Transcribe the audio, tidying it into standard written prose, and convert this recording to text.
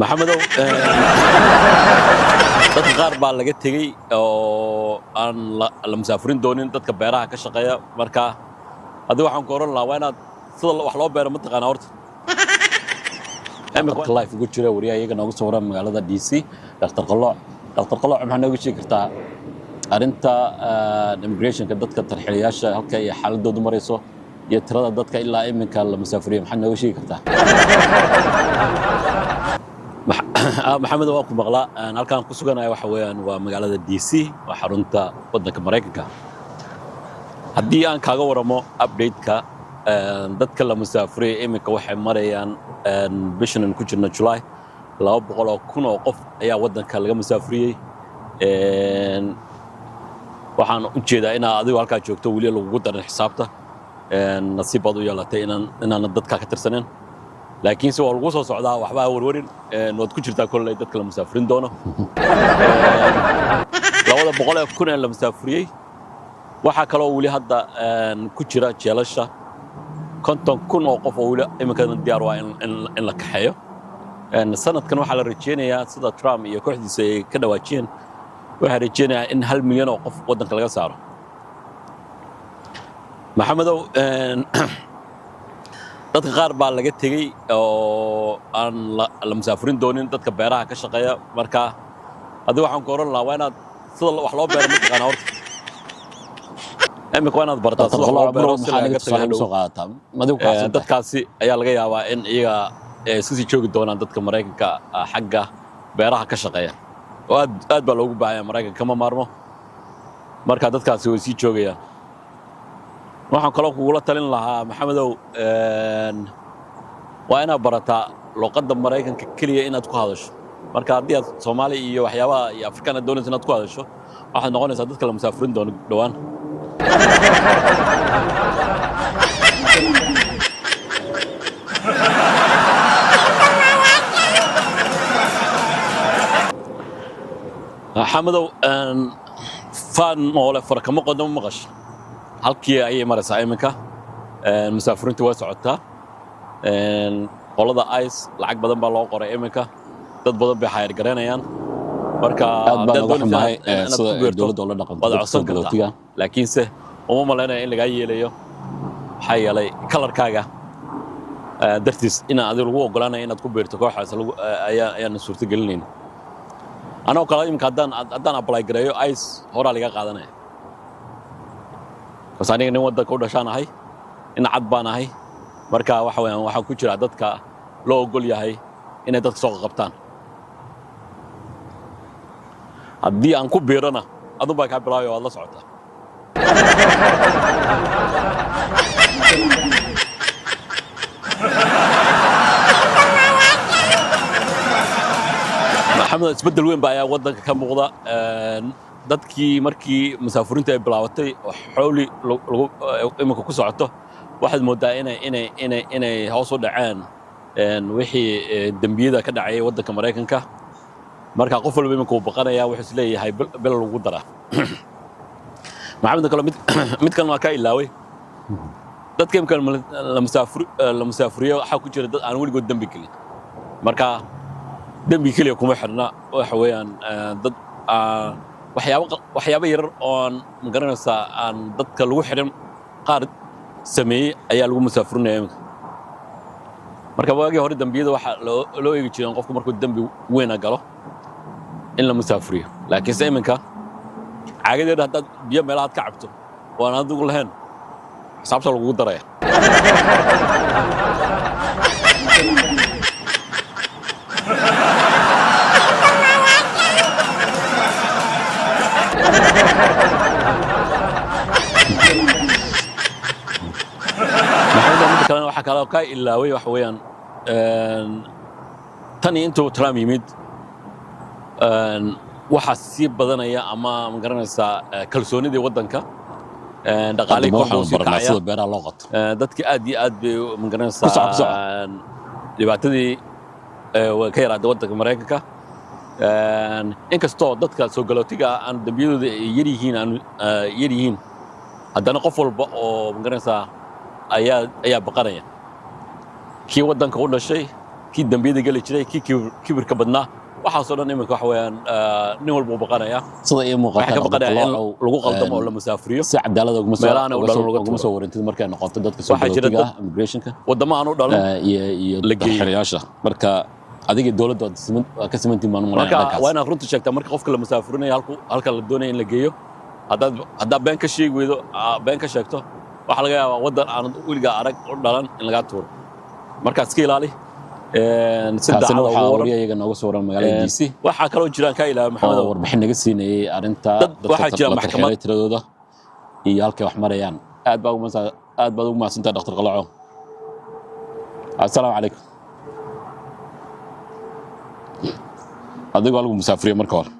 maxamedow dadka qaar baa laga tegey oo aan la musaafurin doonin dadka beeraha ka shaqeeya marka adiga waxaan ku oran lahaa waa inaad sida wax loo beero ma taqaanaa horta imika life ugu jira wariyaha iyaga noogu soo waran magaalada DC Dr. Qalooc maxaa nooga sheegi kartaa arrinta immigrationka dadka tarxiilayaasha halka ay xaaladoodu marayso iyo tirada dadka ilaa iminka la musaafiriyo maxaa nooga sheegi kartaa maxamed waa ku maqlaa halkaan ku suganahay waxa weeyaan waa magaalada DC waa xarunta waddanka Mareykanka haddii aan kaaga waramo update-ka dadka la musaafiriyo iminka waxay marayaan bishan ku jirna July 200,000 oo qof ayaa waddanka laga musaafiriyey waxaan u jeedaa in adigu halkaa joogto weli lagu darin xisaabta nasiib baad u yeelatay inaan dadka ka tirsaneen laakiin si waa lagu soo socdaa waxba warwarin waad ku jirtaa kolley dadka la musaafirin doono 200,000 ee la musaafiriyey waxaa kaloo weli hadda ku jira jeelasha 50,000 oo qof oo weli iminka diyaar waa in la kaxeeyo sanadkan waxaa la rajeynayaa sida Trump iyo kooxdiisa ay ka dhawaajiyeen waxaa rajeynayaa in 1 milyan oo qof waddanka laga saaro maxamedow dadka qaar baa laga tegey oo aan la musaafirin doonin dadka beeraha ka shaqeeya marka adiga waxaan ku oran lahaa waa inaad sida wax loo beero ma taqaanaa horta imika waa inaad bartaa sida loo beero si laga tago dadkaasi ayaa laga yaabaa in iyaga iska sii joogi doonaan dadka Mareykanka xagga beeraha ka shaqeeya oo aad baa loogu baahan yahay Mareykanka kama maarmo marka dadkaasi way sii joogayaan waxaan kaloo kugula talin lahaa maxamedow waa inaad barataa luqadda Mareykanka keliya inaad ku hadasho marka haddii aad Soomaali iyo waxyaabaha iyo Afrikaan doonayso inaad ku hadasho waxaad noqonaysaa dadka la musaafirin doono dhawaan maxamedow faan moole farkama qodamo maqash halkii ayay maraysaa iminka musaafirintu way socotaa qolada ICE lacag badan baa loo qoray iminka dad badan bay xayir garanayaan marka dowladda la dhaqanto laakiinse uma malaynaya in lagaa yeelayo maxaa yeelay kalarkaaga dartiis inaan adiga lagu ogolaanaya inaad ku beerto kooxaas ayaan suurto gelinayn anoo kale iminka haddaan apply gareeyo ICE horaa laga qaadanaya bas aniga nin waddanka u dhashaan ahay in cad baan ahay marka waxa weeyaan waxaan ku jiraa dadka loo ogol yahay inay dadka soo qabtaan haddii aan ku biirana adun baa kaa bilaabayo waad la socotaa maxamed isbeddel weyn baa ayaa waddanka ka muuqda dadkii markii musaafirinta ay bilaabatay xooli iminka ku socoto waxaad moodaa inay hoos u dhaceen wixii dembiyada ka dhacay waddanka Mareykanka marka qof walba iminka uu baqanayaa wuxuu isleeyahay bil lagu daraa maxamed kale mid kan waa ka ilaaway dadka iminka la musaafiriyo waxaa ku jira dad aan weligood dembi gelin marka dembi keliya kuma xirna waxa weeyaan dad waxyaabo yarar oo ma garanaysaa aan dadka lagu xirin qaar sameeyey ayaa lagu musaafirinaya iminka marka waagii hore dembiyada waxaa loo eegi jireen qofku markuu dembi weyna galo in la musaafiriyo laakiinse iminka caagadeeda haddaad biyo meelahaad ka cabto waan adigu lahayn xisaabta lagugu daraya waxaa kaloo ka ilaaway waxa weeyaan tan intuu Trump yimid waxaa sii badanaya ama ma garanaysaa kalsoonidii waddanka dhaqaalihii kor u sii kacaya sida beeraha loo qoto dadkii aad iyo aad bay ma garanaysaa dhibaatadii ka yaraaday waddanka Mareykanka inkastoo dadka soo galootiga aan dambiyadooda yar yihiin haddana qof walba oo ma garanaysaa ayaa baqanaya kii waddanka u dhashay kii dambiyada gali jiray kii kibirka badnaa waxaasoo dhan iminka waxa weeyaan nin walba uu baqanaya sida ay muuqata waxay ka baqanaya in lagu qaldamo oo la musaafiriyo si cadaalad meelaha u dhalan ugu soo warintid markay noqoto dadka soo galootiga immigrationka wadamo aan u dhalan iyo xiriyaasha marka adiga dawladda ka simantii maan marka waa inaad runta sheegtaa marka qofka la musaafirinayo halka la doonayo in la geeyo haddaad been ka sheegi weydo been ka sheegto waxaa laga yaabaa waddan aanad weligaa arag u dhalan in lagaa tuuro markaad iska ilaali taasina waxaa wariyayaga nooga soo waran magaalada DC waxaa kaloo jiraan ka ilaahay maxamed oo warbixin naga siinayay arrinta waxaa jira maxkamad tiradooda iyo halkay wax marayaan aad baad ugu mahadsantahay Dr. Qalaco assalaamu calaykum adigoo lagu musaafiriyo marka hore